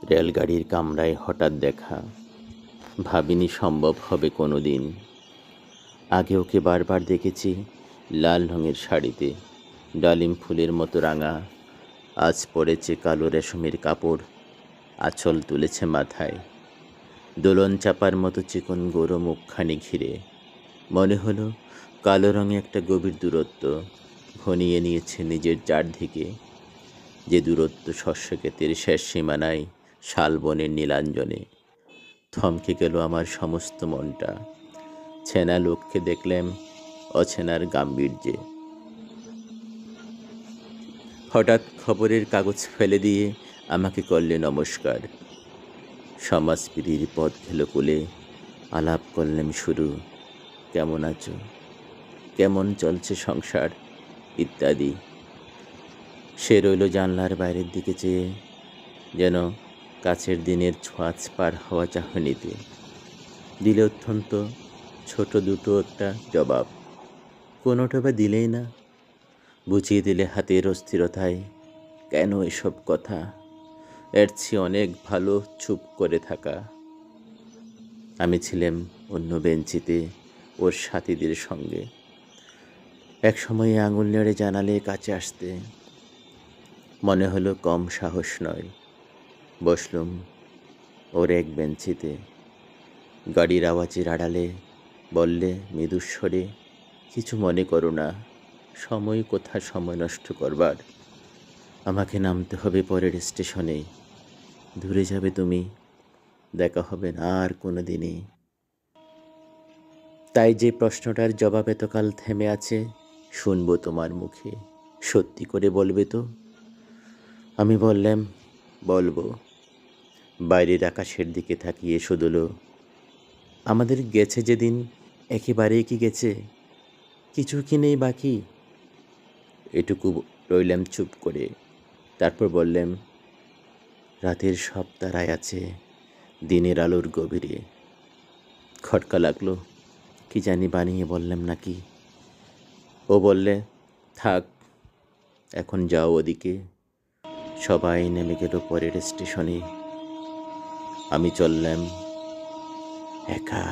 রেলগাড়ির কামরায় হঠাৎ দেখা, ভাবিনি সম্ভব হবে কোনো দিন। আগে ওকে বারবার দেখেছি লাল রঙের শাড়িতে, ডালিম ফুলের মতো রাঙা। আজ পড়েছে কালো রেশমের কাপড়, আঁচল তুলেছে মাথায়, দোলন চাপার মতো চিকন গোরো মুখখানি ঘিরে। মনে হলো কালো রঙে একটা গভীর দূরত্ব ঘনিয়ে নিয়েছে নিজের চারদিকে, যে দূরত্ব শস্যক্ষেতের শেষ সীমানায় শালবনের নীলাঞ্জনে। থমকে গেল আমার সমস্ত মনটা। চেনা লোককে দেখলাম অচেনার গাম্ভীর্যে। হঠাৎ খবরের কাগজ ফেলে দিয়ে আমাকে করলে নমস্কার। সমাজপিরির পথ ঘেলো কোলে আলাপ করলাম শুরু। কেমন আছো, কেমন চলছে সংসার ইত্যাদি। সে রইল জানলার বাইরের দিকে চেয়ে, যেন কাছের দিনের ছোঁয়াচ পার হওয়া চাহনিতে। দিলে অত্যন্ত ছোট দুটো একটা জবাব, কোনোটা বা দিলেই না। বুঝিয়ে দিলে হাতের অস্থিরতায়, কেন এসব কথা, এর চেয়ে অনেক ভালো চুপ করে থাকা। আমি ছিলাম অন্য বেঞ্চিতে ওর সাথীদের সঙ্গে। এক সময়ে আঙুল নেড়ে জানালে কাছে আসতে, মনে হলো কম সাহস নয়। বসলুম ওর এক বেঞ্চিতে। গাড়ির আওয়াজের আড়ালে বললে মৃদুস্বরে, কিছু মনে করো না, সময় কোথা সময় নষ্ট করবার। আমাকে নামতে হবে পরের স্টেশনে, দূরে যাবে তুমি, দেখা হবে না আর কোনো দিনই। তাই যে প্রশ্নটার জবাব এতকাল থেমে আছে, শুনবো তোমার মুখে, সত্যি করে বলবে তো? আমি বললাম, বলবো। বাইরের আকাশের দিকে তাকিয়ে শুধুলো, আমাদের গেছে যেদিন একেবারেই কি গেছে, কিছু কি নেই বাকি। এটুকু রইলাম চুপ করে। তারপর বললাম, রাতের সব তারায় আছে দিনের আলোর গভীরে। খটকা লাগলো, কি জানি বানিয়ে বললাম নাকি। ও বললে, থাক এখন যাও ওদিকে। সবাই নেমে গেল পরের স্টেশনে। আমি চললাম একা।